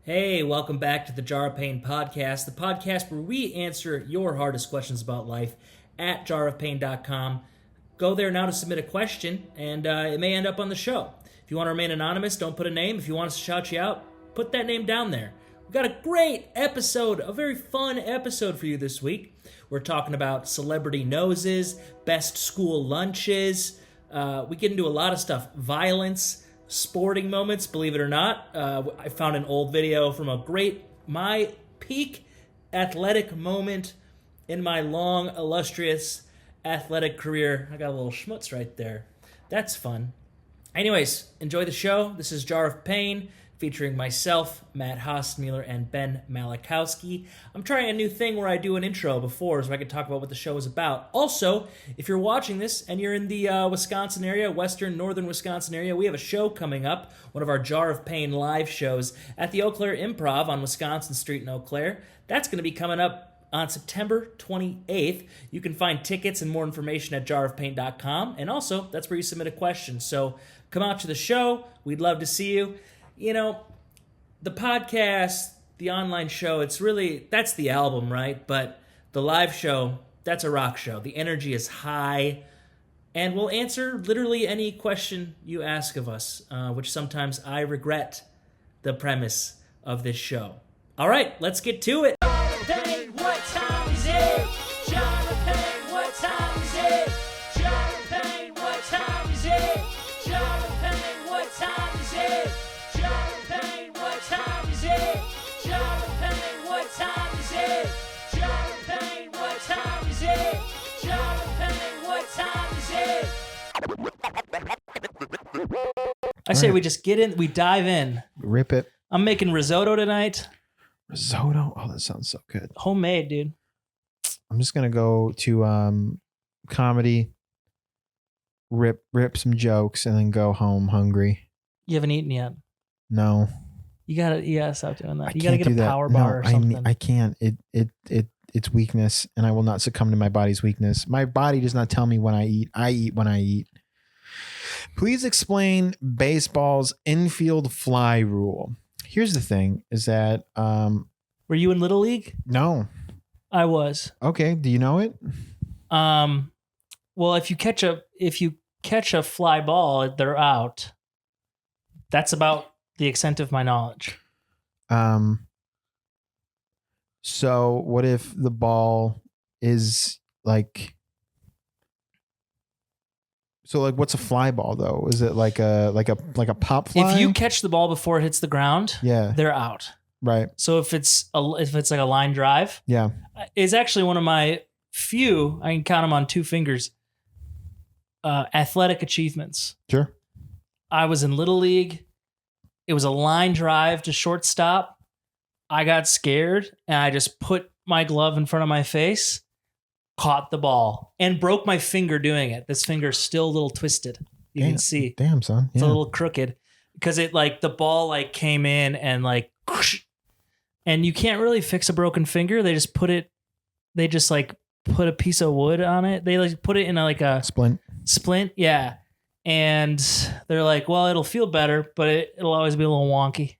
Hey, welcome back to the Jar of Pain podcast, the podcast where we answer your hardest questions about life at jarofpain.com. Go there now to submit a question, and it may end up on the show. If you want to remain anonymous, don't put a name. If you want us to shout you out, put that name down there. We've got a great episode, a very fun episode for you this week. We're talking about celebrity noses, best school lunches. We get into a lot of stuff, violence, sporting moments, believe it or not. I found an old video from my peak athletic moment in my long, illustrious athletic career. I got a little schmutz right there. That's fun. Anyways, enjoy the show. This is Jar of Pain, featuring myself, Matt Hasenmueller, and Ben Malachoski. I'm trying a new thing where I do an intro before so I can talk about what the show is about. Also, if you're watching this and you're in the Wisconsin area, northern Wisconsin area, we have a show coming up, one of our Jar of Pain live shows at the Eau Claire Improv on Wisconsin Street in Eau Claire. That's going to be coming up on September 28th. You can find tickets and more information at jarofpain.com, and also, that's where you submit a question. So come out to the show. We'd love to see you. You know, the podcast, the online show, that's the album, right? But the live show, that's a rock show. The energy is high, and we'll answer literally any question you ask of us, which sometimes I regret the premise of this show. All right, let's get to it. Hey, what time is it? Jonathan, what time is it? Jonathan, what time is it? Jonathan, what time is it? Jonathan, what time is it? Jonathan, what time is it? Jonathan, what time is it? Jonathan, what time is it? I say we just get in, we dive in. Rip it. I'm making risotto tonight. Risotto? Oh, that sounds so good. Homemade, dude. I'm just going to go to comedy, rip some jokes, and then go home hungry. You haven't eaten yet. No. You gotta stop doing that. I You gotta can't get a power bar or something. I can't. It's weakness, and I will not succumb to my body's weakness. My body does not tell me when I eat. I eat when I eat. Please explain baseball's infield fly rule. Here's the thing: is that were you in Little League? No, I was. Okay, do you know it? Well, if you catch a fly ball, they're out. That's about the extent of my knowledge. So what if the ball is like? So like, what's a fly ball though? Is it like a pop fly? If you catch the ball before it hits the ground, yeah, they're out. Right. So if it's like a line drive, yeah, it's actually one of my few, I can count them on two fingers, athletic achievements. Sure. I was in Little League. It was a line drive to shortstop. I got scared and I just put my glove in front of my face, caught the ball, and broke my finger doing it. This finger's still a little twisted. You can see. Damn, son. It's a little crooked because the ball came in and and you can't really fix a broken finger. They just put a piece of wood on it. They put it in a splint. Yeah. And they're like, well, it'll feel better, but it'll always be a little wonky.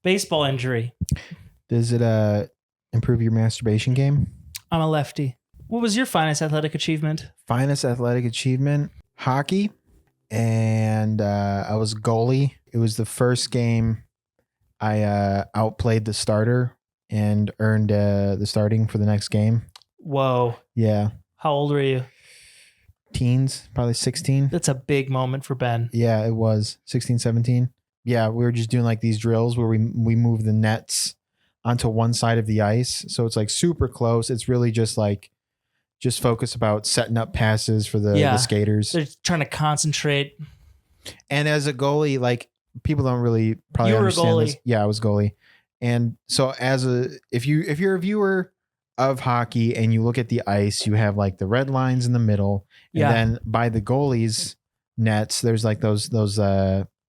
Baseball injury. Does it improve your masturbation game? I'm a lefty. What was your finest athletic achievement? Finest athletic achievement? Hockey. And I was goalie. It was the first game I outplayed the starter and earned the starting for the next game. Whoa. Yeah. How old were you? Teens, probably 16. That's a big moment for Ben. Yeah, it was 16, 17. Yeah, we were just doing these drills where we move the nets onto one side of the ice. So it's super close. It's really just focus about setting up passes for the skaters. They're trying to concentrate. And as a goalie, people don't really probably understand You were a goalie. this. Yeah, I was goalie. And so if you're a viewer of hockey and you look at the ice, you have the red lines in the middle. And then by the goalie's nets, there's those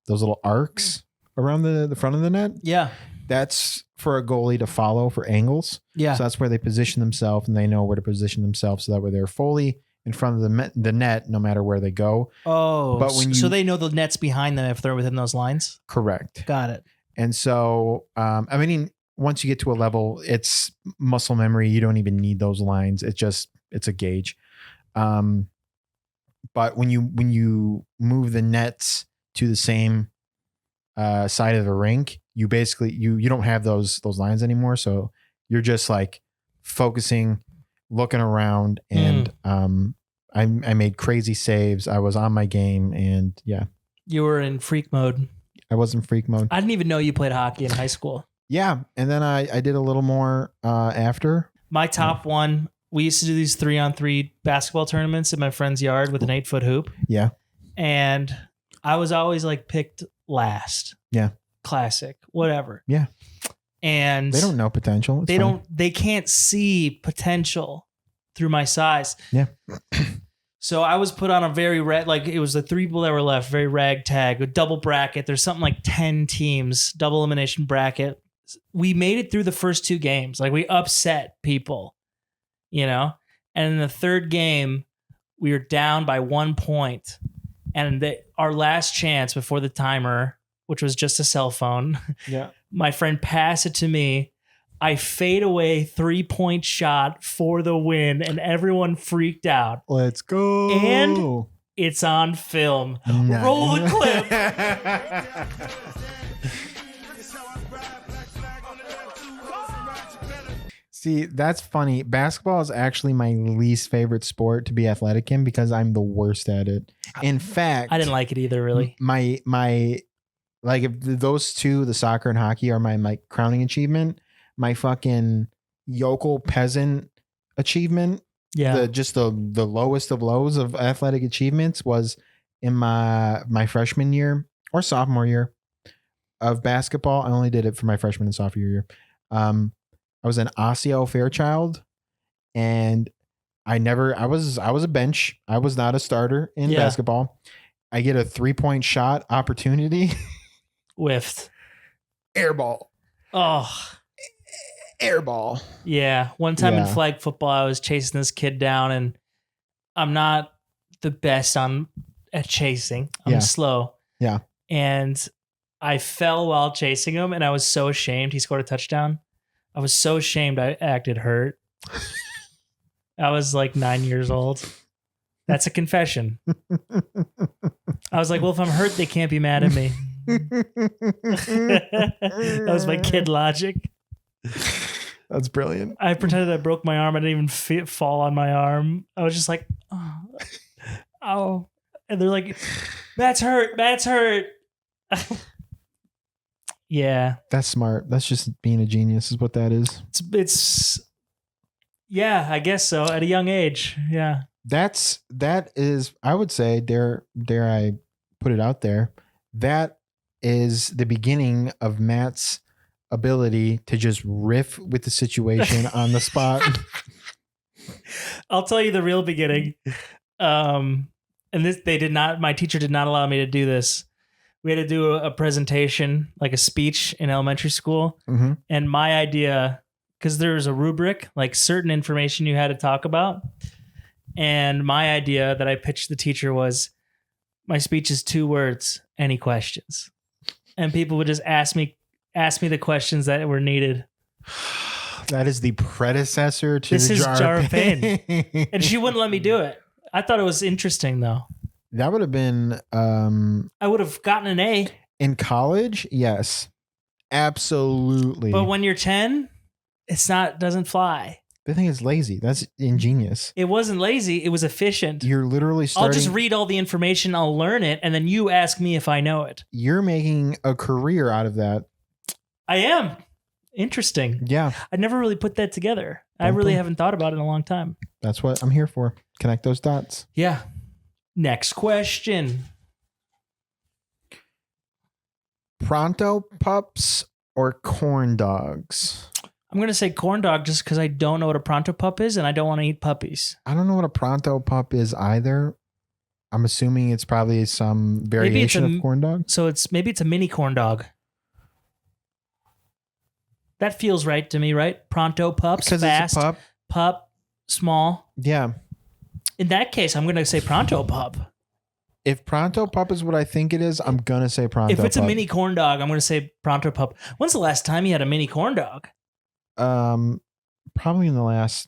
little arcs around the front of the net. Yeah. That's for a goalie to follow for angles. Yeah. So that's where they position themselves, and they know where to position themselves so that way they're fully in front of the net, no matter where they go. Oh, but when so they know the net's behind them if they're within those lines? Correct. Got it. And so, I mean, once you get to a level, it's muscle memory. You don't even need those lines. It's a gauge. But when you move the nets to the same side of the rink, you basically you don't have those lines anymore. So you're just like focusing, looking around, and I made crazy saves. I was on my game, and yeah. You were in freak mode. I was in freak mode. I didn't even know you played hockey in high school. Yeah, and then I did a little more after. My top one, we used to do these 3-on-3 basketball tournaments in my friend's yard with an 8-foot hoop. Yeah. And I was always like picked last. Yeah. Classic, whatever. Yeah. And they don't know potential. They can't see potential through my size. Yeah. So I was put on a very it was the 3 people that were left, very ragtag, a double bracket. There's something like 10 teams, double elimination bracket. We made it through the first 2 games. Like we upset people, And in the third game, we were down by 1 point. And our last chance before the timer, which was just a cell phone. Yeah. My friend passed it to me. I fade away 3-point shot for the win, and everyone freaked out. Let's go. And it's on film. Nice. Roll the clip. See, that's funny. Basketball is actually my least favorite sport to be athletic in because I'm the worst at it. In fact, I didn't like it either, really. My like if those two, the soccer and hockey, are my crowning achievement. My fucking yokel peasant achievement, the lowest of lows of athletic achievements was in my freshman year or sophomore year of basketball. I only did it for my freshman and sophomore year. I was an Osseo Fairchild, and I was a bench. I was not a starter in basketball. I get a 3-point shot opportunity. Whiffed. Airball. Oh. Airball. Yeah. One time in flag football, I was chasing this kid down, and I'm not the best at chasing. I'm slow. Yeah. And I fell while chasing him, and I was so ashamed. He scored a touchdown. I was so ashamed I acted hurt. I was like 9 years old. That's a confession. I was like, well, if I'm hurt, they can't be mad at me. That was my kid logic. That's brilliant. I pretended I broke my arm. I didn't even fall on my arm. I was just like, oh. And they're like, Matt's hurt. Matt's hurt. Yeah. That's smart. That's just being a genius is what that is. It's yeah, I guess so. At a young age. Yeah. That is, I would say, dare I put it out there, that is the beginning of Matt's ability to just riff with the situation on the spot. I'll tell you the real beginning. And my teacher did not allow me to do this. We had to do a presentation, like a speech in elementary school. Mm-hmm. And my idea, because there was a rubric, like certain information you had to talk about. And my idea that I pitched the teacher was, my speech is 2 words, any questions? And people would just ask me the questions that were needed. That is the predecessor to this the Jar of Pain. And she wouldn't let me do it. I thought it was interesting, though. That would have been... I would have gotten an A. In college? Yes. Absolutely. But when you're 10, doesn't fly. The thing is lazy. That's ingenious. It wasn't lazy. It was efficient. You're literally starting... I'll just read all the information. I'll learn it. And then you ask me if I know it. You're making a career out of that. I am. Interesting. Yeah. I never really put that together. I really haven't thought about it in a long time. That's what I'm here for. Connect those dots. Yeah. Next question. Pronto pups or corn dogs? I'm going to say corn dog just because I don't know what a pronto pup is and I don't want to eat puppies. I don't know what a pronto pup is either. I'm assuming it's probably some variation of corn dog. So maybe it's a mini corn dog. That feels right to me, right? Pronto pups, because fast, it's a pup, small. Yeah. In that case, I'm going to say pronto pup. If Pronto Pup is what I think it is, I'm gonna say Pronto Pup. If it's a mini corn dog, I'm gonna say Pronto Pup. When's the last time you had a mini corn dog? Probably in the last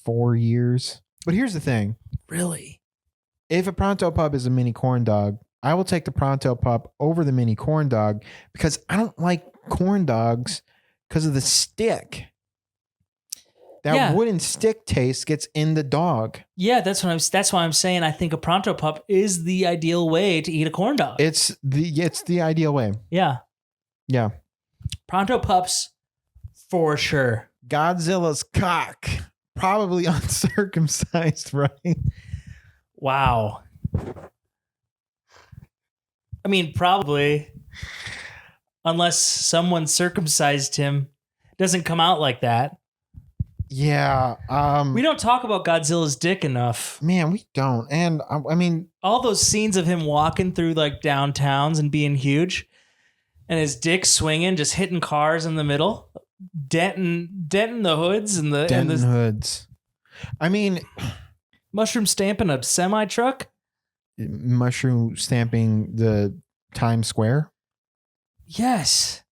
4 years. But here's the thing. Really? If a Pronto Pup is a mini corn dog, I will take the Pronto Pup over the mini corn dog because I don't like corn dogs because of the stick. That wooden stick taste gets in the dog. Yeah, that's why I'm saying I think a Pronto Pup is the ideal way to eat a corn dog. It's the ideal way. Yeah. Yeah. Pronto Pups for sure. Godzilla's cock. Probably uncircumcised, right? Wow. I mean, probably. Unless someone circumcised him. It doesn't come out like that. Yeah. We don't talk about Godzilla's dick enough. Man, we don't. And I mean, all those scenes of him walking through like downtowns and being huge and his dick swinging, just hitting cars in the middle, denting the hoods and the hoods. I mean, mushroom stamping a semi truck. Mushroom stamping the Times Square. Yes.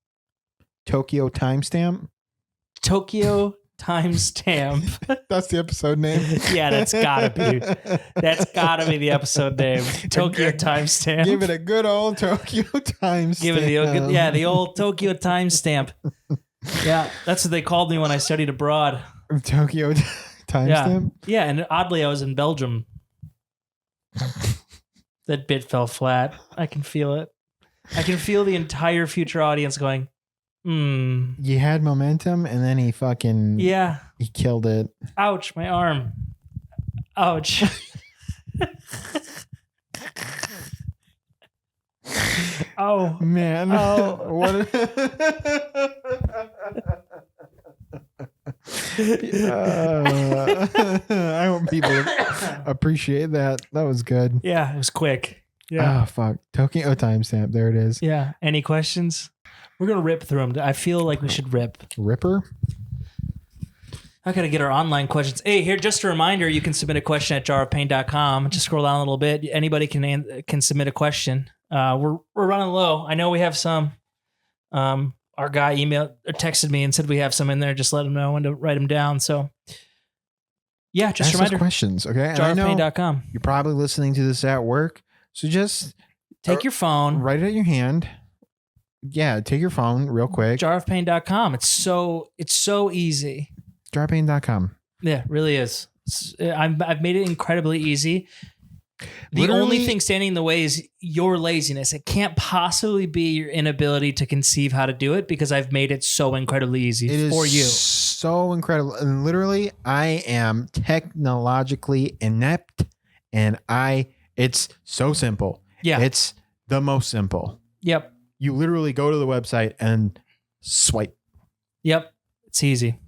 Tokyo timestamp. Tokyo timestamp. That's the episode name. Yeah, that's gotta be the episode name. Tokyo timestamp. Give it a good old Tokyo timestamp. Give it the old Tokyo timestamp. Yeah, that's what they called me when I studied abroad. Tokyo timestamp. Yeah, and oddly, I was in Belgium. That bit fell flat. I can feel it. I can feel the entire future audience going, You had momentum, and then he he killed it. Ouch, my arm. Ouch. Oh man. Oh. What I hope people appreciate that. That was good. Yeah, it was quick. Yeah. Oh fuck. Tokyo timestamp. There it is. Yeah. Any questions? We're going to rip through them. I feel like we should rip. Ripper? I got to get our online questions. Hey, here, just a reminder, you can submit a question at jarofpain.com. Just scroll down a little bit. Anybody can submit a question. We're running low. I know we have some. Our guy texted me and said we have some in there. Just let him know when to write them down. So, yeah, just a reminder. Questions, okay? jarofpain.com. You're probably listening to this at work. So just take your phone. Write it in your hand. Yeah, take your phone real quick. jarofpain.com. It's so easy. jarofpain.com. Yeah, it really is. I've made it incredibly easy. The only thing standing in the way is your laziness. It can't possibly be your inability to conceive how to do it because I've made it so incredibly easy for you. So incredible. And literally, I am technologically inept, and it's so simple. Yeah. It's the most simple. Yep. You literally go to the website and swipe. Yep. It's easy.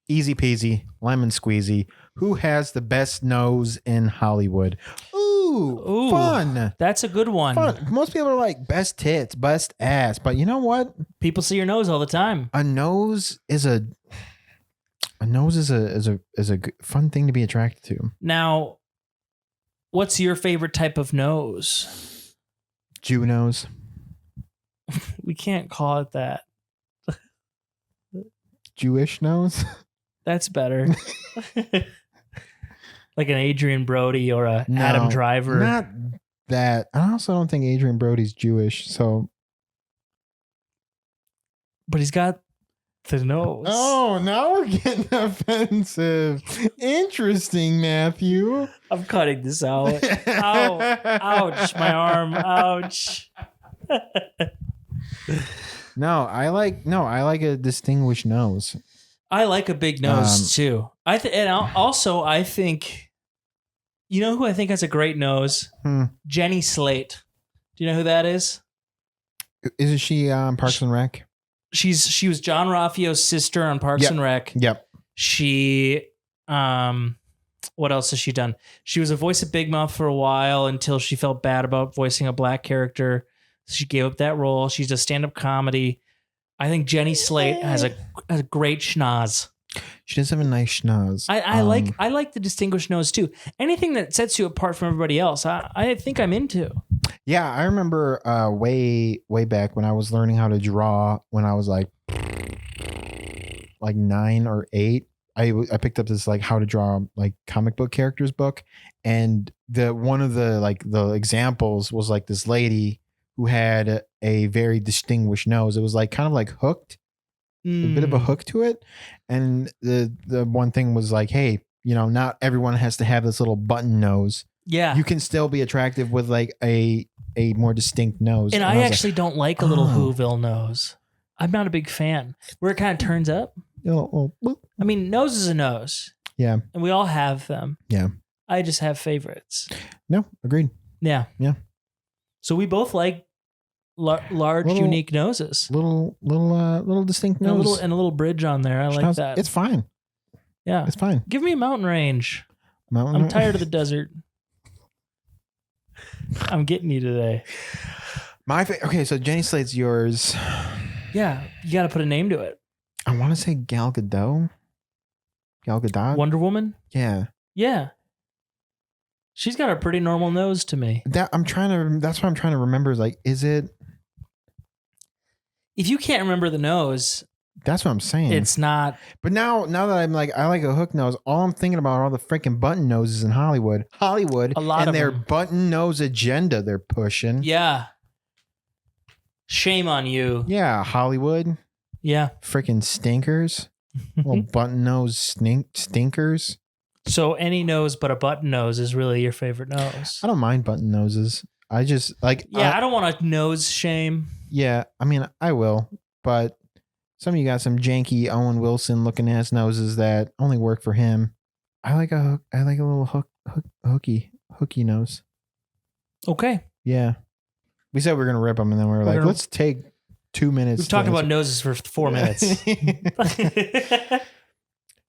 Easy peasy, lemon squeezy. Who has the best nose in Hollywood? Ooh, fun. That's a good one. Fun. Most people are like best tits, best ass, but you know what? People see your nose all the time. A nose is a fun thing to be attracted to. Now, what's your favorite type of nose? Jew nose. We can't call it that. Jewish nose? That's better. Like an Adrian Brody or a Adam Driver. Not that. I also don't think Adrian Brody's Jewish, so. But he's got the nose. Oh, now we're getting offensive. Interesting, Matthew. I'm cutting this out. Ow. Ouch, my arm. Ouch. I like a distinguished nose. I like a big nose too. I think, you know who I think has a great nose? Jenny Slate. Do you know who that is? Isn't she Parks and Rec? She was John Raffio's sister on Parks and Rec. Yep. She, what else has she done? She was a voice of Big Mouth for a while until she felt bad about voicing a black character. She gave up that role. She does stand-up comedy. I think Jenny Slate has a great schnoz. She does have a nice schnoz. I like the distinguished nose too. Anything that sets you apart from everybody else, I think I'm into. Yeah, I remember way back when I was learning how to draw when I was like 9 or 8. I picked up this like how to draw like comic book characters book, and one of the examples was like this lady who had a very distinguished nose. It was like kind of like hooked, a bit of a hook to it, and the one thing was like, hey, not everyone has to have this little button nose. Yeah, you can still be attractive with like a more distinct nose. And I actually don't like a little Whoville nose. I'm not a big fan. Where it kind of turns up. I mean, nose is a nose. Yeah. And we all have them. Yeah. I just have favorites. No, agreed. Yeah. Yeah. So we both like large, unique noses. Little distinct nose. And a little bridge on there. I like that. It's fine. Yeah. It's fine. Give me a mountain range. I'm tired of the desert. I'm getting you today. Okay, so Jenny Slate's yours. Yeah, you got to put a name to it. I want to say Gal Gadot. Gal Gadot. Wonder Woman? Yeah. Yeah. She's got a pretty normal nose to me. That's what I'm trying to remember is like, is it? If you can't remember the nose, that's what I'm saying. It's not. But now that I'm like, I like a hook nose. All I'm thinking about are all the freaking button noses in Hollywood. A lot of their button nose agenda they're pushing. Yeah. Shame on you. Yeah, Hollywood. Yeah. Freaking stinkers. Little button nose stinkers. So any nose but a button nose is really your favorite nose. I don't mind button noses. I just like. Yeah, I don't want to nose shame. Yeah, I mean, I will, but some of you got some janky Owen Wilson looking ass noses that only work for him. I like a little hooky nose. Okay. Yeah. We said we were gonna rip them, and then we were like, let's take 2 minutes. We've talked about noses for 4 minutes.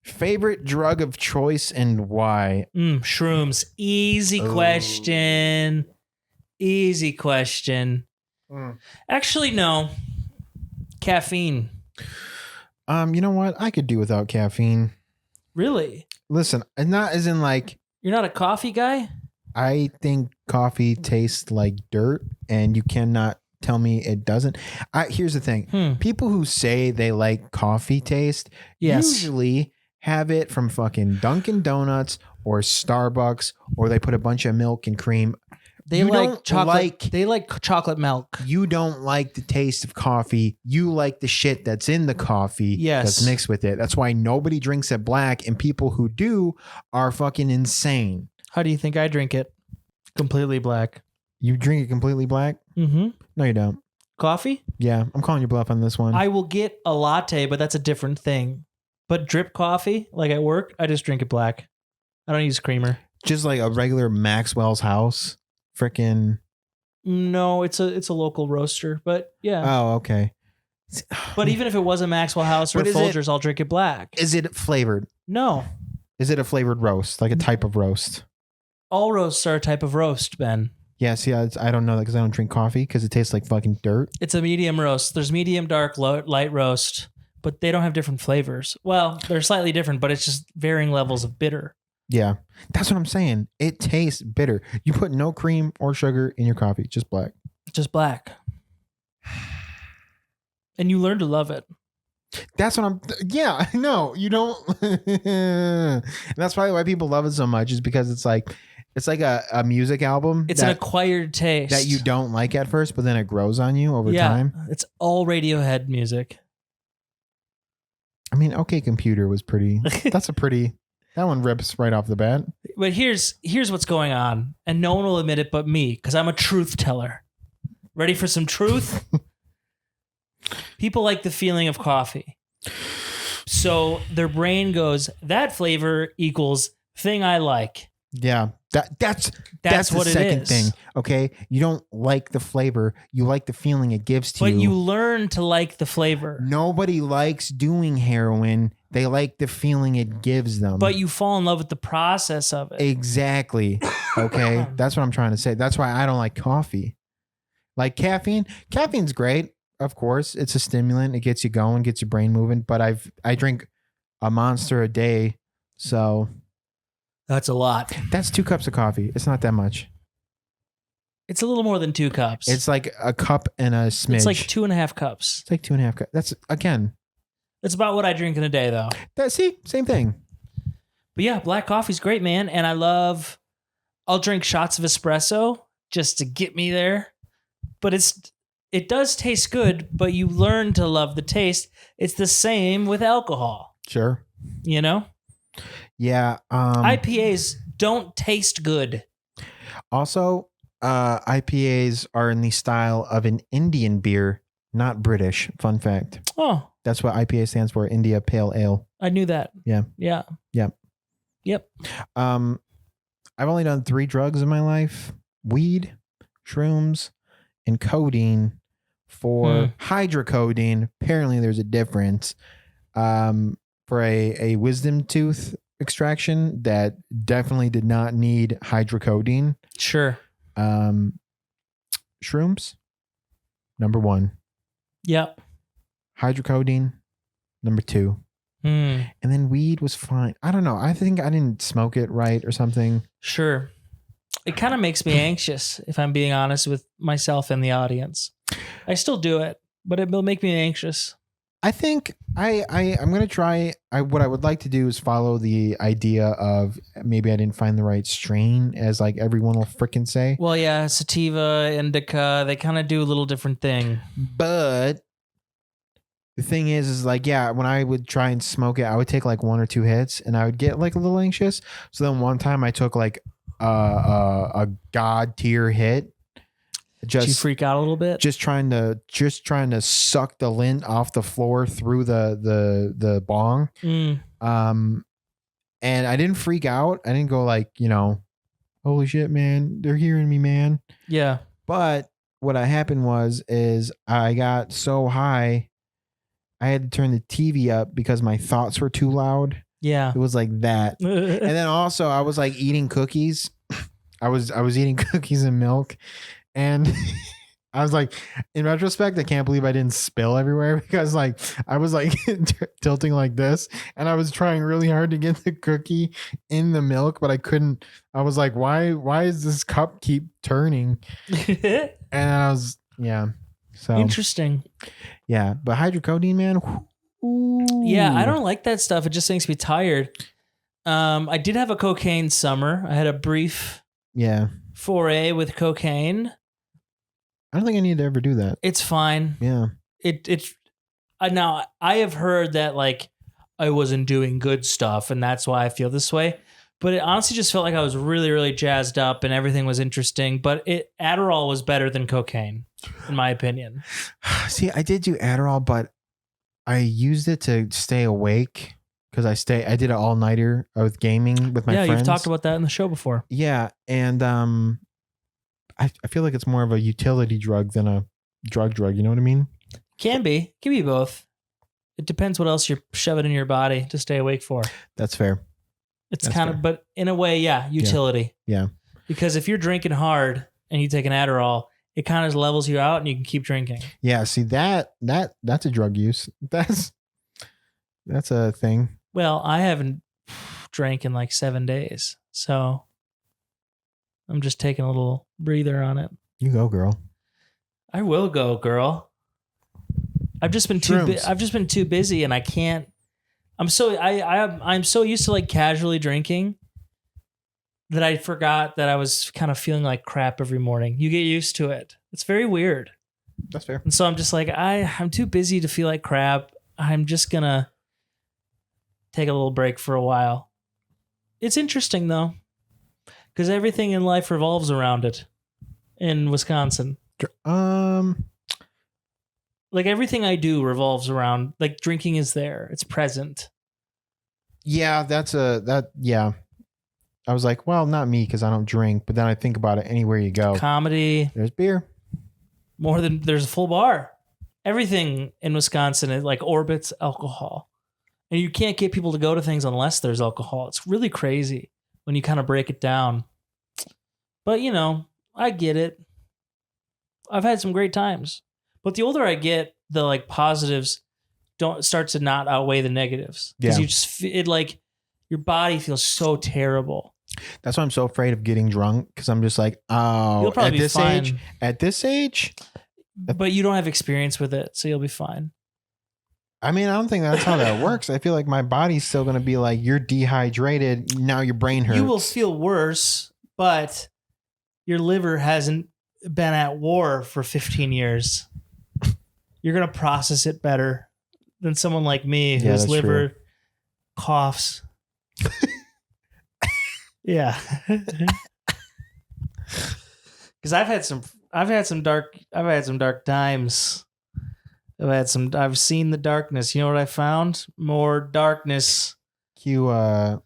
Favorite drug of choice and why? Shrooms. Easy question. Easy question. Actually, no. Caffeine. You know what? I could do without caffeine. Really? Listen, not as in like. You're not a coffee guy? I think coffee tastes like dirt, and you cannot tell me it doesn't. Here's the thing. People who say they like coffee taste usually have it from fucking Dunkin' Donuts or Starbucks, or they put a bunch of milk and cream. They like chocolate. They like chocolate milk. You don't like the taste of coffee. You like the shit that's in the coffee that's mixed with it. That's why nobody drinks it black, and people who do are fucking insane. How do you think I drink it? Completely black. You drink it completely black? Mm-hmm. No, you don't. Coffee? Yeah, I'm calling your bluff on this one. I will get a latte, but that's a different thing. But drip coffee, like at work, I just drink it black. I don't use creamer. Just like a regular Maxwell's House? Frickin'. No, it's a local roaster, but yeah. Oh, okay. But even if it was a Maxwell House or a Folgers, I'll drink it black. Is it flavored? No. Is it a flavored roast? Like a type of roast? All roasts are a type of roast, Ben. Yeah, see, I don't know that because I don't drink coffee because it tastes like fucking dirt. It's a medium roast. There's medium, dark, light roast, but they don't have different flavors. Well, they're slightly different, but it's just varying levels of bitter. Yeah, that's what I'm saying. It tastes bitter. You put no cream or sugar in your coffee, just black. Just black. And you learn to love it. That's what yeah, no, you don't. That's probably why people love it so much is because it's like a music album. It's an acquired taste. That you don't like at first, but then it grows on you over time. It's all Radiohead music. I mean, OK Computer was pretty. That one rips right off the bat. But here's what's going on, and no one will admit it but me, because I'm a truth teller. Ready for some truth? People like the feeling of coffee. So their brain goes, that flavor equals thing I like. Yeah. That's what the second thing. Okay. You don't like the flavor. You like the feeling it gives to you. But you learn to like the flavor. Nobody likes doing heroin. They like the feeling it gives them. But you fall in love with the process of it. Exactly. Okay. That's what I'm trying to say. That's why I don't like coffee. Like caffeine. Caffeine's great. Of course. It's a stimulant. It gets you going, gets your brain moving. But I drink a monster a day. So That's a lot. that's 2 cups of coffee. It's not that much. It's a little more than 2 cups. It's like a cup and a smidge. It's like 2.5 cups. It's like 2.5 cups. That's, again. That's about what I drink in a day, though. See, same thing. But yeah, black coffee's great, man. And I'll drink shots of espresso just to get me there. But it does taste good, but you learn to love the taste. It's the same with alcohol. Sure. You know? Yeah. IPAs don't taste good. Also, IPAs are in the style of an Indian beer, not British. Fun fact. Oh. That's what IPA stands for, India Pale Ale. I knew that. Yeah. Yeah. Yeah. Yep. I've only done 3 drugs in my life: weed, shrooms, and codeine. For hydrocodone, apparently there's a difference. For a wisdom tooth extraction that definitely did not need hydrocodone. Sure. Shrooms, number 1. Yep. Hydrocodone, number 2. And then weed was fine. I don't know. I think I didn't smoke it right or something. Sure. It kind of makes me anxious, if I'm being honest with myself and the audience. I still do it, but it will make me anxious. I think I'm going to try. What I would like to do is follow the idea of maybe I didn't find the right strain, as like everyone will frickin' say. Well, yeah, sativa, indica, they kind of do a little different thing. But the thing is like, yeah, when I would try and smoke it, I would take like 1 or 2 hits and I would get like a little anxious. So then one time I took like a god tier hit. Did you freak out a little bit? Just trying to suck the lint off the floor through the bong. And I didn't freak out. I didn't go like, holy shit, man, they're hearing me, man. Yeah. But what happened is I got so high, I had to turn the TV up because my thoughts were too loud. Yeah. It was like that. And then also I was like eating cookies. I was eating cookies and milk. And I was like, in retrospect, I can't believe I didn't spill everywhere because like I was like tilting like this and I was trying really hard to get the cookie in the milk, but I couldn't. I was like, why is this cup keep turning? And I was, yeah. So interesting. Yeah. But hydrocodone, man. Ooh. Yeah. I don't like that stuff. It just makes me tired. I did have a cocaine summer. I had a brief foray with cocaine. I don't think I need to ever do that. It's fine. Yeah. It's now I have heard that like I wasn't doing good stuff and that's why I feel this way. But it honestly just felt like I was really, really jazzed up and everything was interesting. But Adderall was better than cocaine, in my opinion. See, I did do Adderall, but I used it to stay awake because I did an all-nighter with gaming with my friends. Yeah, you've talked about that in the show before. Yeah, and I feel like it's more of a utility drug than a drug. You know what I mean? Can be both. It depends what else you're shoving in your body to stay awake for. That's fair. It's kind of, but in a way, yeah, utility. Yeah. Because if you're drinking hard and you take an Adderall, it kind of levels you out and you can keep drinking. Yeah. See that's a drug use. That's a thing. Well, I haven't drank in like 7 days, so I'm just taking a little breather on it. You go, girl. I will go, girl. I've just been too busy, and I can't. I'm so used to like casually drinking that I forgot that I was kind of feeling like crap every morning. You get used to it. It's very weird. That's fair. And so I'm just like I'm too busy to feel like crap. I'm just gonna take a little break for a while. It's interesting though. Because everything in life revolves around it in Wisconsin. Like everything I do revolves around, like drinking is there. It's present. Yeah, yeah. I was like, well, not me because I don't drink. But then I think about it anywhere you go. Comedy. There's beer. There's a full bar. Everything in Wisconsin, it like orbits alcohol. And you can't get people to go to things unless there's alcohol. It's really crazy when you kind of break it down. But, I get it. I've had some great times. But the older I get, the like positives don't start to not outweigh the negatives because you just it like your body feels so terrible. That's why I'm so afraid of getting drunk because I'm just like, oh, You'll probably be fine. At this age, but you don't have experience with it, so you'll be fine. I mean, I don't think that's how that works. I feel like my body's still going to be like, you're dehydrated. Now your brain hurts. You will feel worse, but your liver hasn't been at war for 15 years. You're going to process it better than someone like me whose liver coughs. Yeah. Because I've had some dark times. I've seen the darkness. You know what I found? More darkness. Cue like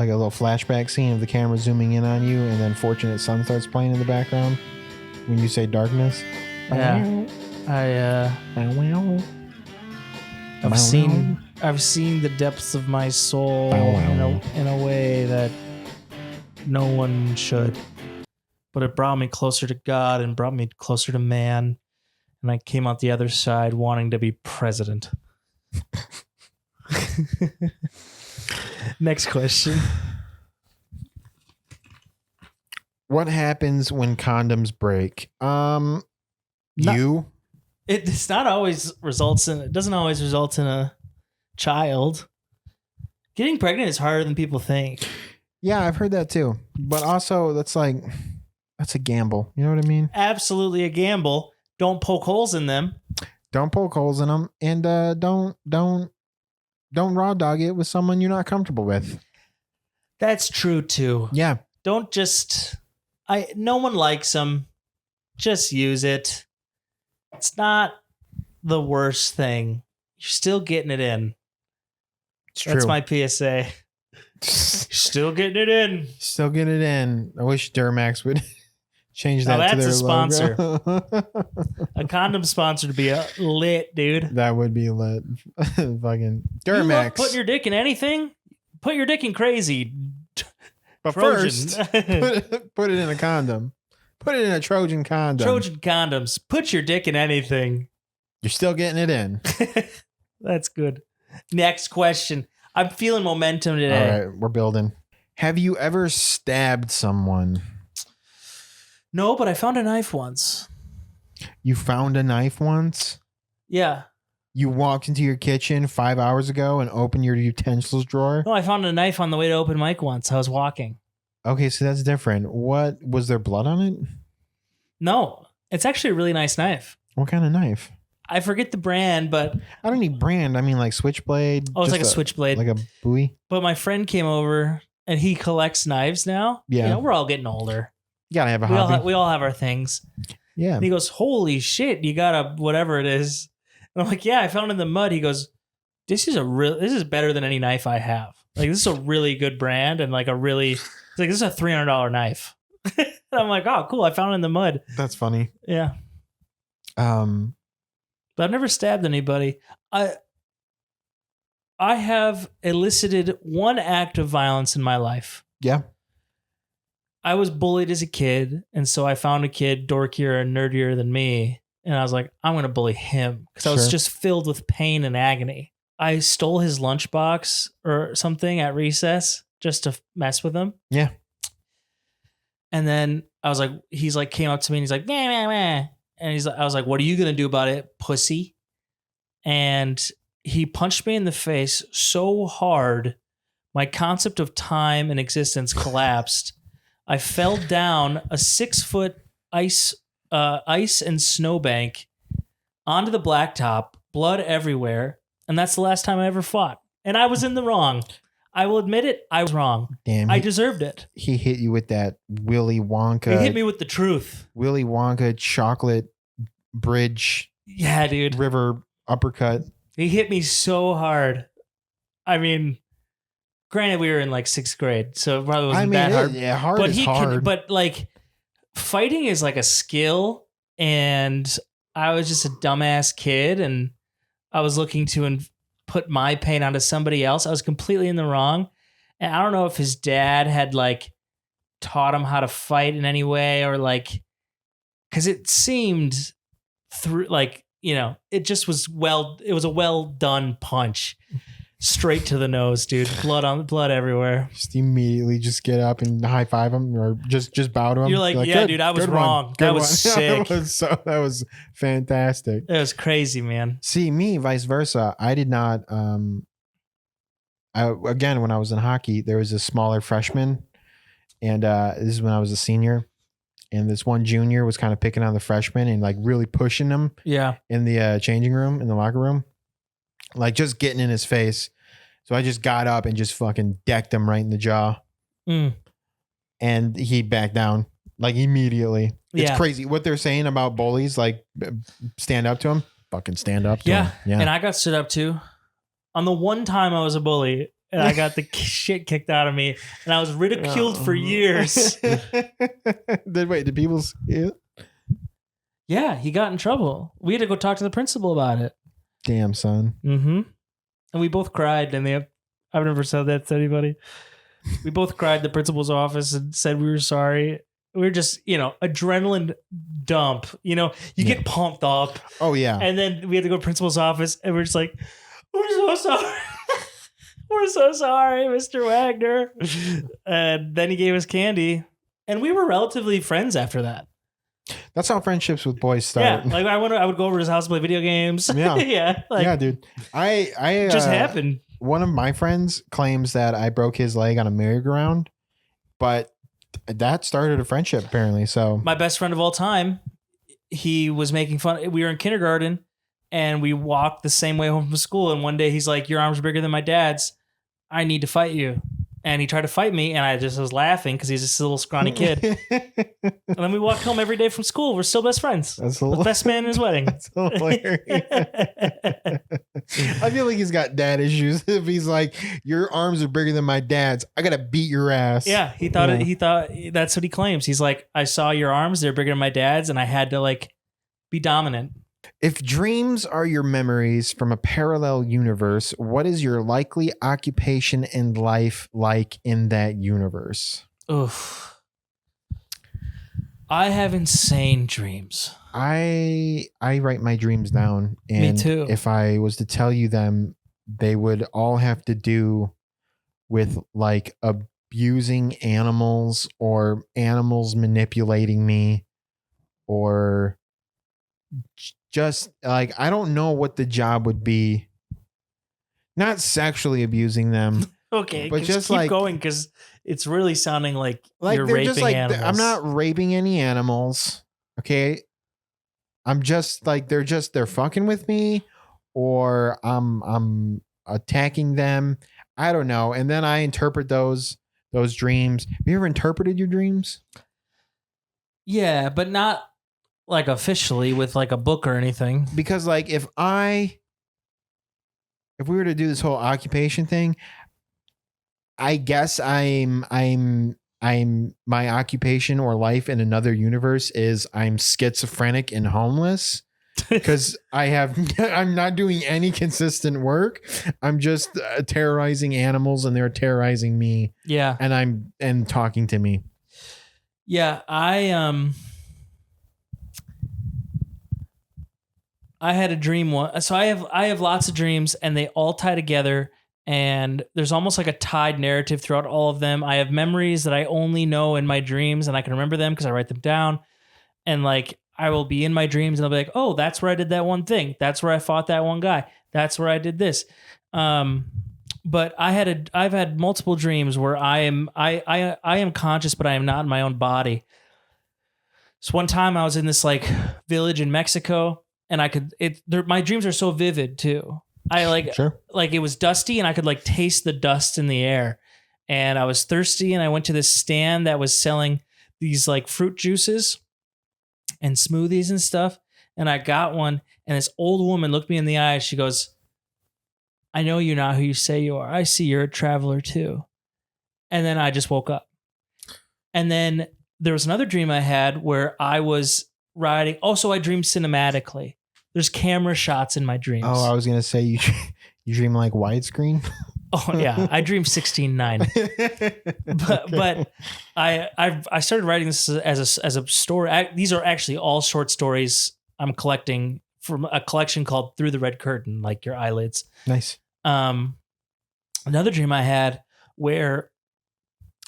a little flashback scene of the camera zooming in on you, and then Fortunate Son starts playing in the background when you say darkness. Yeah. I've seen the depths of my soul in a way that no one should. But it brought me closer to God and brought me closer to man. And I came out the other side wanting to be president. Next question. What happens when condoms break? It doesn't always result in a child. Getting pregnant is harder than people think. Yeah, I've heard that too. But also that's a gamble. You know what I mean? Absolutely a gamble. Don't poke holes in them. Don't poke holes in them, and don't raw dog it with someone you're not comfortable with. That's true too. Yeah. Don't just. No one likes them. Just use it. It's not the worst thing. You're still getting it in. It's true. That's my PSA. Still getting it in. Still getting it in. I wish Duramax would. Change that to their sponsor. logo. A condom sponsor to be lit, dude. That would be lit. Fucking Duramax. Put your dick in anything? Put your dick in crazy. But Trojan. First, put it in a condom. Put it in a Trojan condom. Trojan condoms. Put your dick in anything. You're still getting it in. That's good. Next question. I'm feeling momentum today. All right, we're building. Have you ever stabbed someone? No, but I found a knife once. You found a knife once? Yeah. You walked into your kitchen 5 hours ago and opened your utensils drawer? No, I found a knife on the way to open mic once. I was walking. Okay, so that's different. What, was there blood on it? No, it's actually a really nice knife. What kind of knife? I forget the brand, but... I don't need brand. I mean like switchblade. Oh, it's like a switchblade. Like a Bowie? But my friend came over and he collects knives now. Yeah. You know, we're all getting older. You gotta have a hobby. We all have our things. Yeah. And he goes, holy shit, you got a whatever it is. And I'm like, yeah, I found it in the mud. He goes, this is better than any knife I have. Like, this is a really good brand and like this is a $300 knife. And I'm like, oh, cool. I found it in the mud. That's funny. Yeah. But I've never stabbed anybody. I have elicited one act of violence in my life. Yeah. I was bullied as a kid, and so I found a kid dorkier and nerdier than me, and I was like, I'm going to bully him because I was just filled with pain and agony. I stole his lunchbox or something at recess just to mess with him. Yeah. And then I was like, came up to me and he's like, meh, meh, meh. And I was like, what are you going to do about it, pussy? And he punched me in the face so hard, my concept of time and existence collapsed. I fell down a 6-foot ice and snowbank onto the blacktop, blood everywhere. And that's the last time I ever fought. And I was in the wrong. I will admit it. I was wrong. Damn. I deserved it. He hit you with that Willy Wonka. He hit me with the truth. Willy Wonka chocolate bridge. Yeah, dude. River uppercut. He hit me so hard. I mean, granted, we were in like 6th grade, so it probably wasn't that hard. Yeah, hard but is hard. But like, fighting is like a skill, and I was just a dumbass kid, and I was looking to put my pain onto somebody else. I was completely in the wrong, and I don't know if his dad had like taught him how to fight in any way, or like, because it seemed through like it just was it was a well done punch. Straight to the nose, dude. Blood everywhere. Just immediately just get up and high five him or just bow to him. You're like, yeah, dude, I was wrong. That was sick. That was fantastic. It was crazy, man. See, me, vice versa. I did not. Again, when I was in hockey, there was a smaller freshman, and this is when I was a senior, and this one junior was kind of picking on the freshman and like really pushing him. Yeah. In the changing room, in the locker room. Like just getting in his face. So I just got up and just fucking decked him right in the jaw. And he backed down like immediately. It's crazy what they're saying about bullies. Like stand up to him. Fucking stand up to him. Yeah. And I got stood up to on the one time I was a bully and I got the shit kicked out of me and I was ridiculed for years. Did people see it? Yeah, he got in trouble. We had to go talk to the principal about it. Damn, son. Mm-hmm. And we both cried, and I've never said that to anybody. We both cried in the principal's office and said we were sorry. We were just, adrenaline dump. You get pumped up. Oh, yeah. And then we had to go to principal's office, and we're just like, we're so sorry. We're so sorry, Mr. Wagner. And then he gave us candy, and we were relatively friends after that. That's how friendships with boys start. Yeah, like I would go over to his house and play video games. Yeah, yeah, dude. I just happened. One of my friends claims that I broke his leg on a merry-go-round, but that started a friendship apparently. So my best friend of all time, he was making fun. We were in kindergarten, and we walked the same way home from school. And one day he's like, "Your arms are bigger than my dad's. I need to fight you." And he tried to fight me, and I just was laughing because he's this little scrawny kid. And then we walked home every day from school. We're still best friends. That's the best man in his wedding. That's hilarious. I feel like he's got dad issues. If he's like, your arms are bigger than my dad's, I gotta beat your ass. Yeah, he thought that's what he claims. He's like, I saw your arms; they're bigger than my dad's, and I had to like be dominant. If dreams are your memories from a parallel universe, what is your likely occupation and life like in that universe? Oof. I have insane dreams. I write my dreams down. And me too. If I was to tell you them, they would all have to do with like abusing animals or animals manipulating me or just like, I don't know what the job would be. Not sexually abusing them. Okay, but just keep like going because it's really sounding like you're they're raping just like, animals. I'm not raping any animals. Okay. I'm just like, they're fucking with me or I'm attacking them. I don't know. And then I interpret those dreams. Have you ever interpreted your dreams? Yeah, but not like officially with like a book or anything. Because like if we were to do this whole occupation thing, I guess I'm my occupation or life in another universe is I'm schizophrenic and homeless because I'm not doing any consistent work. I'm just terrorizing animals and they're terrorizing me. Yeah. And talking to me. Yeah. I had a dream one. So I have lots of dreams and they all tie together. And there's almost like a tied narrative throughout all of them. I have memories that I only know in my dreams and I can remember them because I write them down. And like, I will be in my dreams and I'll be like, oh, that's where I did that one thing. That's where I fought that one guy. That's where I did this. But I've had multiple dreams where I am conscious, but I am not in my own body. So one time I was in this like village in Mexico and my dreams are so vivid too. Like it was dusty and I could like taste the dust in the air and I was thirsty and I went to this stand that was selling these like fruit juices and smoothies and stuff. And I got one and this old woman looked me in the eye. She goes, I know you're not who you say you are. I see you're a traveler too. And then I just woke up. And then there was another dream I had where I was riding. Also, I dreamed cinematically. There's camera shots in my dreams. Oh, I was going to say you dream like widescreen. Oh yeah. I dream 16:9. but I started writing this as a story. These are actually all short stories I'm collecting from a collection called Through the Red Curtain, like your eyelids. Nice. Another dream I had where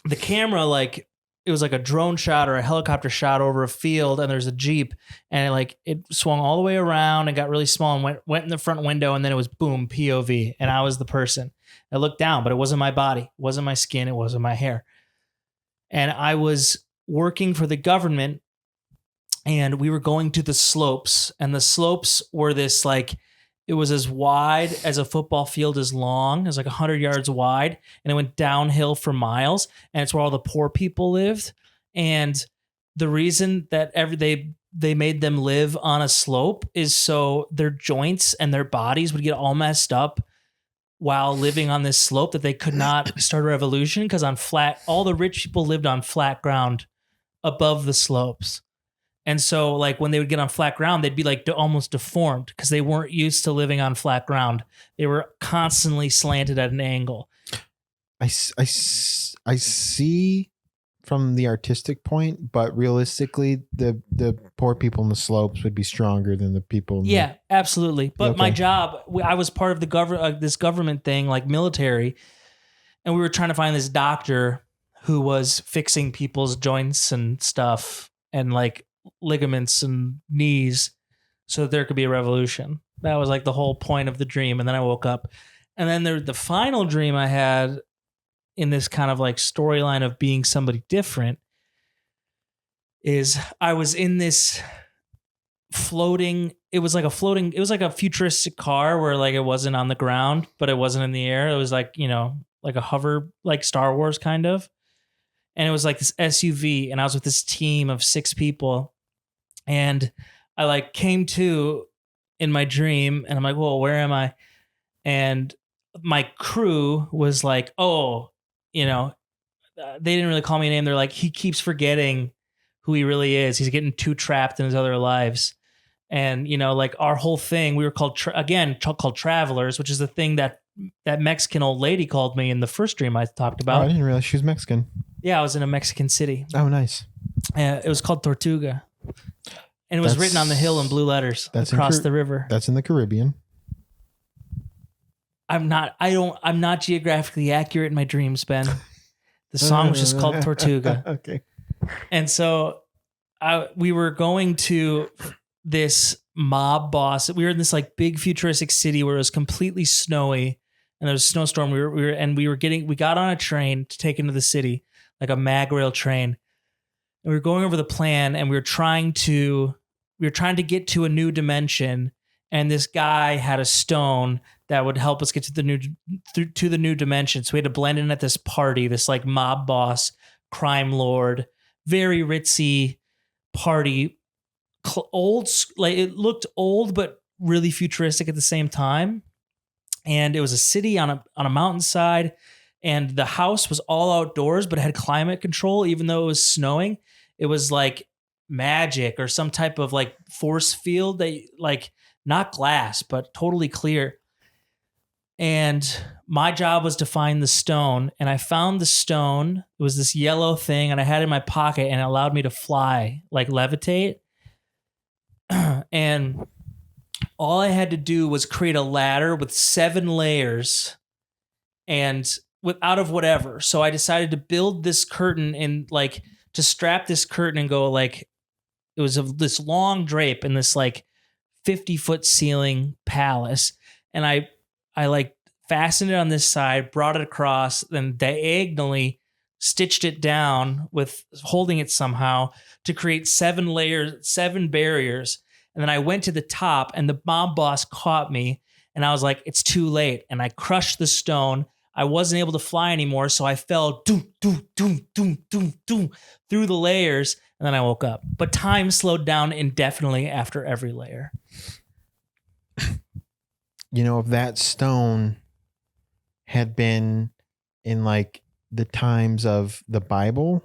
the camera, like, it was like a drone shot or a helicopter shot over a field, and there's a Jeep, and it swung all the way around and got really small and went in the front window, and then it was boom, POV, and I was the person. I looked down, but it wasn't my body, it wasn't my skin, it wasn't my hair. And I was working for the government, and we were going to the slopes, and the slopes were this, like, it was as wide as a football field is long. It was like 100 yards wide, and it went downhill for miles. And it's where all the poor people lived. And the reason that they made them live on a slope is so their joints and their bodies would get all messed up while living on this slope, that they could not start a revolution, because all the rich people lived on flat ground above the slopes. And so, like, when they would get on flat ground, they'd be like almost deformed because they weren't used to living on flat ground. They were constantly slanted at an angle. I see from the artistic point, but realistically, the poor people in the slopes would be stronger than the people. Absolutely. But my job, I was part of the this government thing, like military, and we were trying to find this doctor who was fixing people's joints and stuff, and like ligaments and knees, so that there could be a revolution. That was like the whole point of the dream. And then I woke up, and then the final dream I had in this kind of like storyline of being somebody different is I was in this floating, it was like a futuristic car where like it wasn't on the ground, but it wasn't in the air. It was like, like a hover, like Star Wars kind of. And it was like this SUV, and I was with this team of 6 people, and I like came to in my dream, and I'm like, whoa, where am I? And my crew was like, they didn't really call me a name. They're like, he keeps forgetting who he really is. He's getting too trapped in his other lives. And, like our whole thing, we were called travelers, which is the thing that Mexican old lady called me in the first dream I talked about. Oh, I didn't realize she was Mexican. Yeah, I was in a Mexican city. Oh, nice. It was called Tortuga. And it was written on the hill in blue letters across the river. That's in the Caribbean. I'm not geographically accurate in my dreams, Ben. The song was just called Tortuga. Okay. And so we were going to this mob boss. We were in this like big futuristic city where it was completely snowy, and there was a snowstorm. We got on a train to take into the city, like a mag rail train. And we were going over the plan, and we were trying to get to a new dimension. And this guy had a stone that would help us get to the new dimension. So we had to blend in at this party, this like mob boss, crime lord, very ritzy party. It looked old, but really futuristic at the same time. And it was a city on a mountainside, and the house was all outdoors, but it had climate control, even though it was snowing. It was like magic or some type of like force field that like not glass, but totally clear. And my job was to find the stone, and I found the stone. It was this yellow thing, and I had it in my pocket, and it allowed me to fly, like levitate. And all I had to do was create a ladder with 7 layers and out of whatever. So I decided to build this curtain and like to strap this curtain and go like, it was this long drape in this like 50-foot ceiling palace. And I like fastened it on this side, brought it across, then diagonally stitched it down with holding it somehow to create 7 layers, 7 barriers. And then I went to the top, and the mob boss caught me, and I was like, it's too late. And I crushed the stone. I wasn't able to fly anymore. So I fell doom, doom, doom, doom, doom, doom through the layers. And then I woke up, but time slowed down indefinitely after every layer. If that stone had been in like the times of the Bible,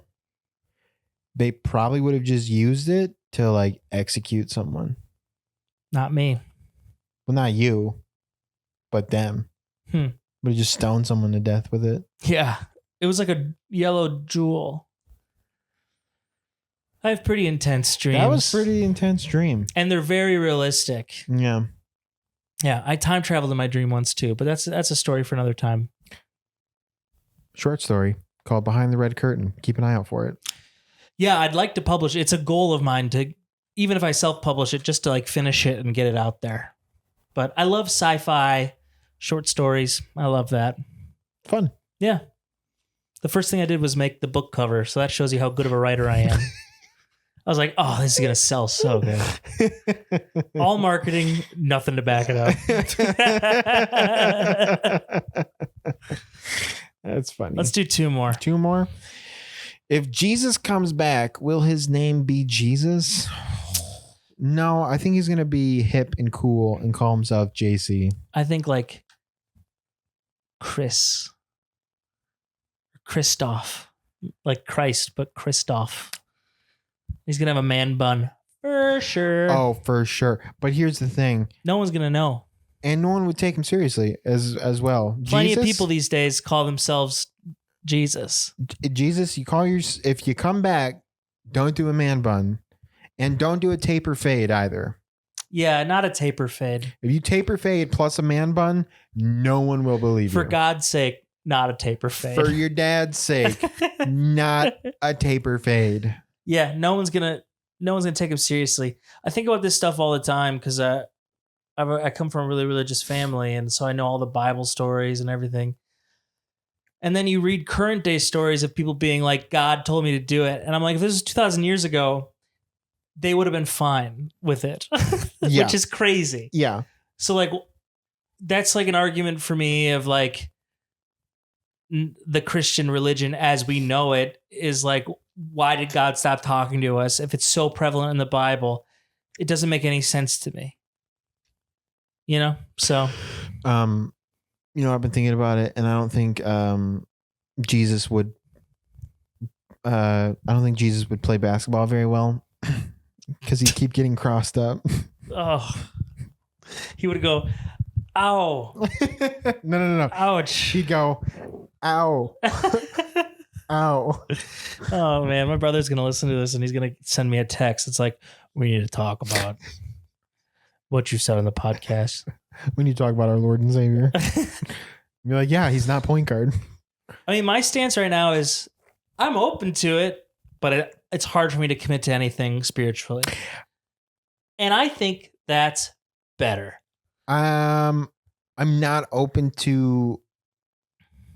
they probably would have just used it to like execute someone. Not me. Well, not you, but them. Would have just stoned someone to death with it. Yeah. It was like a yellow jewel. I have pretty intense dreams. That was pretty intense dream. And they're very realistic. Yeah. Yeah, I time traveled in my dream once too, but that's a story for another time. Short story called Behind the Red Curtain. Keep an eye out for it. Yeah, I'd like to publish. It's a goal of mine to, even if I self-publish it, just to like finish it and get it out there. But I love sci-fi, short stories. I love that. Fun. Yeah. The first thing I did was make the book cover, so that shows you how good of a writer I am. I was like, oh, this is going to sell so good. All marketing, nothing to back it up. That's funny. Let's do two more. Two more. If Jesus comes back, will his name be Jesus? No, I think he's going to be hip and cool and call himself JC. I think like Christoph, like Christ, but Christoph. He's going to have a man bun for sure. Oh, for sure. But here's the thing. No one's going to know. And no one would take him seriously as well. Plenty of people these days call themselves Jesus. Jesus, if you come back, don't do a man bun and don't do a taper fade either. Yeah, not a taper fade. If you taper fade plus a man bun, no one will believe you. For God's sake, not a taper fade. For your dad's sake, not a taper fade. Yeah, no one's gonna take him seriously. I think about this stuff all the time because I come from a really religious family, and so I know all the Bible stories and everything. And then you read current day stories of people being like, God told me to do it. And I'm like, if this was 2,000 years ago, they would have been fine with it, which is crazy. Yeah. So like, that's like an argument for me of like the Christian religion as we know it is like, why did God stop talking to us? If it's so prevalent in the Bible, it doesn't make any sense to me. You know? So, I've been thinking about it, and I don't think Jesus would play basketball very well because he'd keep getting crossed up. Oh, he would go, ow. No. Ouch. He'd go, ow. Ow. Oh man, my brother's gonna listen to this and he's gonna send me a text. It's like, we need to talk about what you said on the podcast. We need to talk about our Lord and Savior. You're like, yeah, he's not point guard. I mean, my stance right now is I'm open to it, but it's hard for me to commit to anything spiritually. And I think that's better. I'm not open to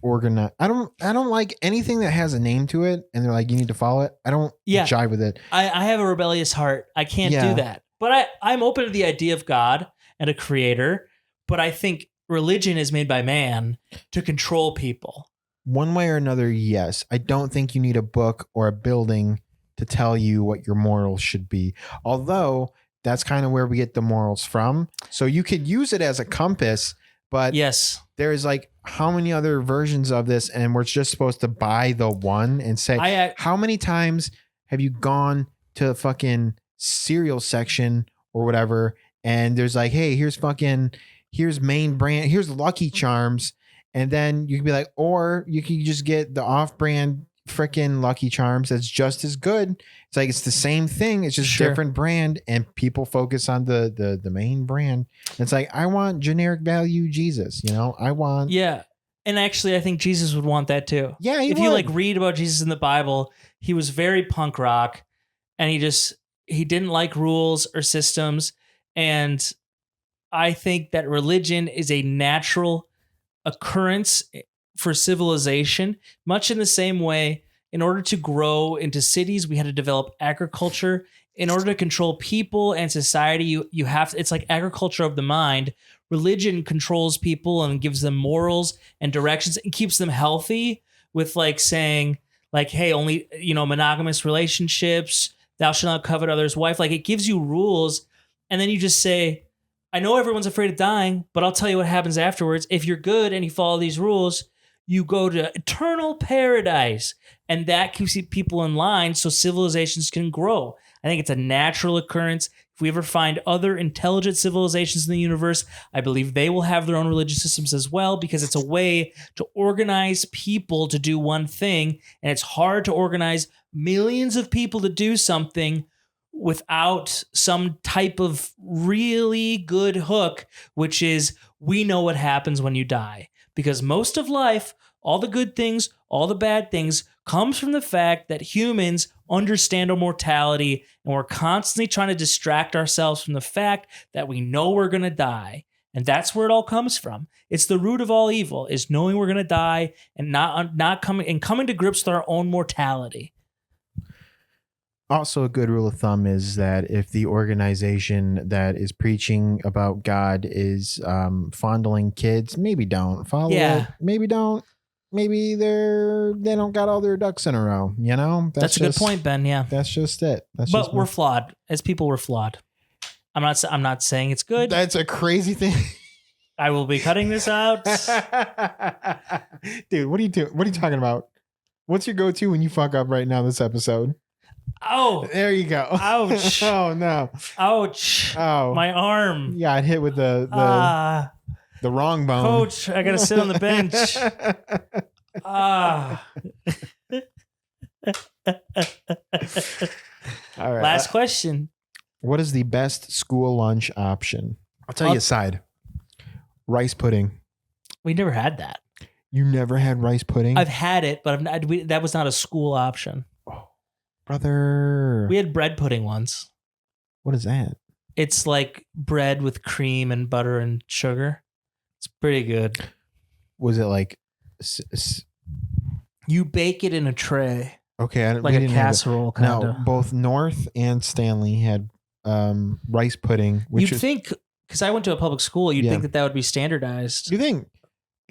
organize. I don't like anything that has a name to it and they're like, you need to follow it. I don't jive with it. I have a rebellious heart. I can't do that. But I'm open to the idea of God and a creator. But I think religion is made by man to control people. One way or another, yes. I don't think you need a book or a building to tell you what your morals should be. Although that's kind of where we get the morals from. So you could use it as a compass, but yes, there's like how many other versions of this, and we're just supposed to buy the one and say, how many times have you gone to the fucking cereal section or whatever, and there's like, hey, here's main brand, here's Lucky Charms, and then you can be like, or you can just get the off-brand freaking Lucky Charms that's just as good. It's like it's the same thing, it's just different brand, and people focus on the main brand. It's like, I want generic value Jesus, I want and actually I think Jesus would want that too. Yeah, if you like read about Jesus in the Bible, he was very punk rock, and he didn't like rules or systems. And I think that religion is a natural occurrence for civilization, much in the same way. In order to grow into cities, we had to develop agriculture. In order to control people and society, you have to, it's like agriculture of the mind. Religion controls people and gives them morals and directions and keeps them healthy with like saying like, hey, only, monogamous relationships, thou shalt not covet others' wife. Like it gives you rules. And then you just say, I know everyone's afraid of dying, but I'll tell you what happens afterwards. If you're good and you follow these rules, you go to eternal paradise. And that keeps people in line so civilizations can grow. I think it's a natural occurrence. If we ever find other intelligent civilizations in the universe, I believe they will have their own religious systems as well, because it's a way to organize people to do one thing. And it's hard to organize millions of people to do something without some type of really good hook, which is we know what happens when you die. Because most of life, all the good things, all the bad things, comes from the fact that humans understand our mortality, and we're constantly trying to distract ourselves from the fact that we know we're going to die. And that's where it all comes from. It's the root of all evil, is knowing we're going to die and coming to grips with our own mortality. Also, a good rule of thumb is that if the organization that is preaching about God is fondling kids, maybe don't follow it. Maybe don't. Maybe they don't got all their ducks in a row. You know, that's a good point, Ben. Yeah, that's just it. But we're flawed. As people, we're flawed. I'm not saying it's good. That's a crazy thing. I will be cutting this out. Dude, what are you doing? What are you talking about? What's your go-to when you fuck up right now this episode? Oh, there you go. Ouch. Oh no. Ouch. Oh, my arm. Yeah, I hit with the wrong bone. Coach, I gotta sit on the bench. All right. Last question. What is the best school lunch option? I'll tell you a side. Rice pudding. We never had that. You never had rice pudding? I've had it, but that was not a school option. Oh, brother. We had bread pudding once. What is that? It's like bread with cream and butter and sugar. It's pretty good. Was it like... You bake it in a tray. Okay. Like a casserole kind of. No, both North and Stanley had rice pudding. You'd think, because I went to a public school, you'd think that would be standardized. You think?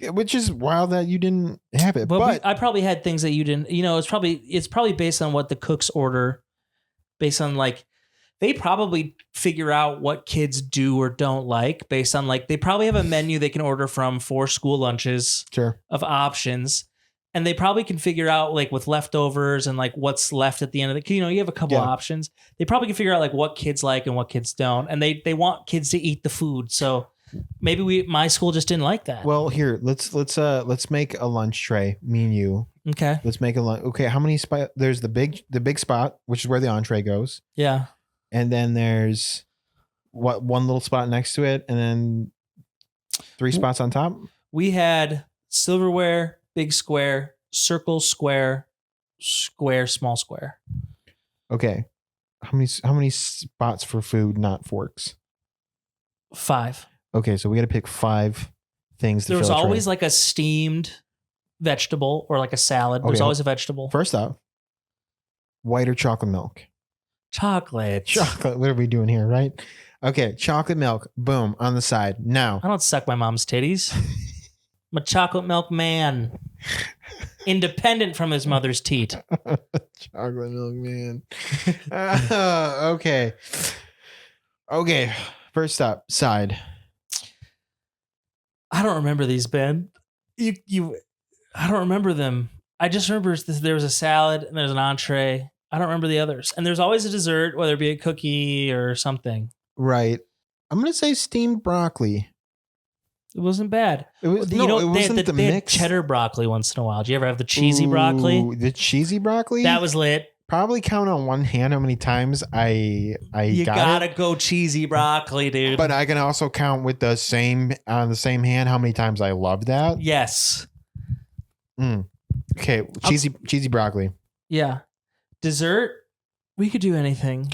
Which is wild that you didn't have it. But I probably had things that you didn't. You know, it's probably based on what the cooks order, based on like, they probably figure out what kids do or don't like based on like, they probably have a menu they can order from for school lunches of options. And they probably can figure out like with leftovers and like what's left at the end of the, you know, you have a couple of options. They probably can figure out like what kids like and what kids don't. And they want kids to eat the food. So maybe my school just didn't like that. Well, here, let's make a lunch tray, me and you. Okay. Let's make a lunch. Okay. How many spot? There's the big spot, which is where the entree goes. Yeah. And then there's one little spot next to it. And then 3 spots on top. We had silverware, big square, circle, square, small square. Okay. How many spots for food, not forks? 5. Okay, so we got to pick 5 things to There was fill a tray. always like a steamed vegetable or like a salad. There's always a vegetable. First off, white or chocolate milk? Chocolate. What are we doing here, right? Okay, chocolate milk. Boom, on the side. Now. I don't suck my mom's titties. I'm a chocolate milk man. Independent from his mother's teat. Chocolate milk man. Okay. Okay. First up, side. I don't remember these, Ben. I don't remember them. I just remember there was a salad and there's an entree. I don't remember the others. And there's always a dessert, whether it be a cookie or something. Right. I'm going to say steamed broccoli. It wasn't bad. It was, they had cheddar broccoli once in a while. Did you ever have the cheesy broccoli? The cheesy broccoli? That was lit. Probably count on one hand how many times you gotta go cheesy broccoli, dude. But I can also count with the same hand how many times I love that. Yes. Okay, cheesy broccoli. Yeah. Dessert, we could do anything.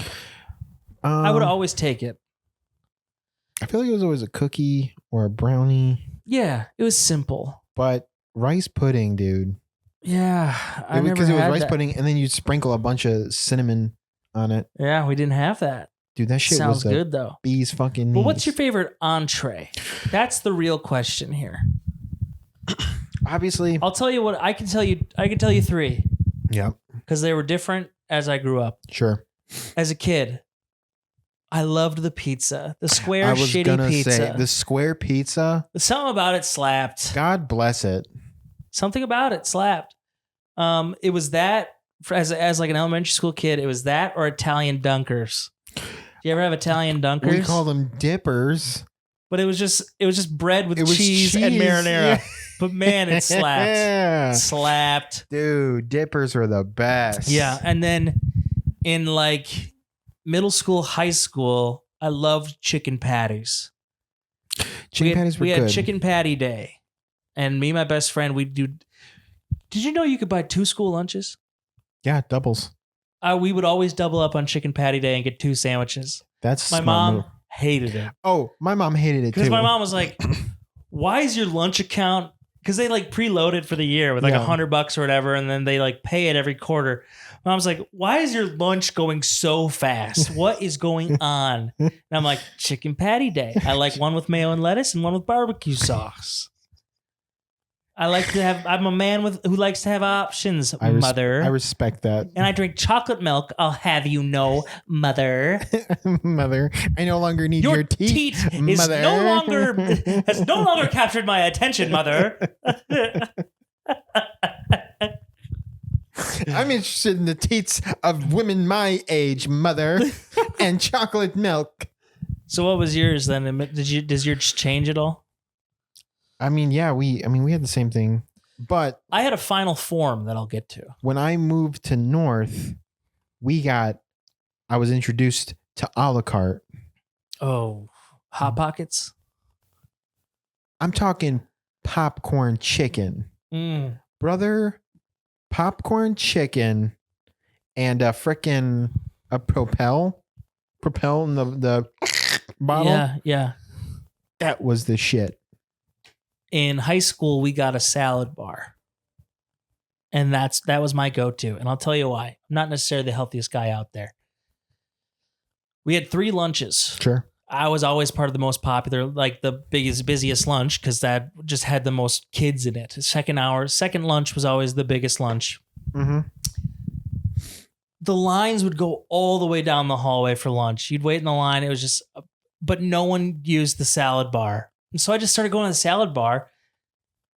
I would always take it. I feel like it was always a cookie or a brownie. Yeah, it was simple. But rice pudding, dude. Yeah, because it was rice pudding, and then you'd sprinkle a bunch of cinnamon on it. Yeah, we didn't have that. Dude, that shit sounds was good though. Bees fucking. But what's your favorite entree? That's the real question here. Obviously, I'll tell you what I can tell you. I can tell you 3. Yeah, because they were different as I grew up. Sure. As a kid, I loved the pizza, the square shitty pizza. I was gonna say the square pizza. Something about it slapped. God bless it. Something about it slapped. It was that as like an elementary school kid. It was that or Italian dunkers. Do you ever have Italian dunkers? We call them dippers. But it was just bread with cheese and marinara. Yeah. But man, it slapped. Yeah. Slapped. Dude, dippers were the best. Yeah. And then in like middle school, high school, I loved chicken patties. Patties were we good. had chicken patty day. And me and my best friend, we'd do. Did you know you could buy 2 school lunches? Yeah, doubles. We would always double up on chicken patty day and get 2 sandwiches. That's my mom hated it. Oh, my mom hated it too. Because my mom was like, "Why is your lunch account?" Because they like preloaded for the year with like $100 or whatever, and then they like pay it every quarter. Mom's like, "Why is your lunch going so fast? What is going on?" And I'm like, "Chicken patty day. I like one with mayo and lettuce and one with barbecue sauce. I like to have. I'm a man who likes to have options, mother. I respect that. And I drink chocolate milk. I'll have you know, mother. Mother, I no longer need your teat. Has no longer captured my attention, mother. I'm interested in the teats of women my age, mother, and chocolate milk. So, what was yours then? Does yours change at all? I mean, yeah, we had the same thing, but I had a final form that I'll get to. When I moved to North, I was introduced to a la carte. Oh, Hot Pockets? I'm talking popcorn chicken. Brother, popcorn chicken and a Propel in the bottle. Yeah. That was the shit. In high school, we got a salad bar. And that was my go-to. And I'll tell you why. I'm not necessarily the healthiest guy out there. We had 3 lunches. Sure. I was always part of the most popular, like the busiest lunch, because that just had the most kids in it. Second lunch was always the biggest lunch. Mm-hmm. The lines would go all the way down the hallway for lunch. You'd wait in the line. It was just, but no one used the salad bar. And so I just started going to the salad bar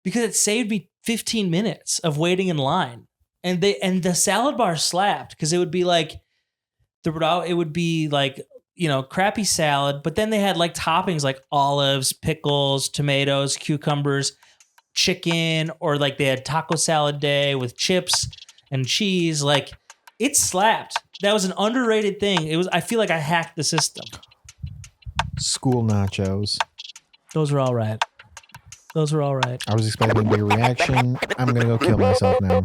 because it saved me 15 minutes of waiting in line. And the salad bar slapped because it would be like, crappy salad, but then they had like toppings like olives, pickles, tomatoes, cucumbers, chicken, or like they had taco salad day with chips and cheese. Like it slapped. That was an underrated thing. I feel like I hacked the system. School nachos. Those were all right. I was expecting a bigger reaction. I'm going to go kill myself now.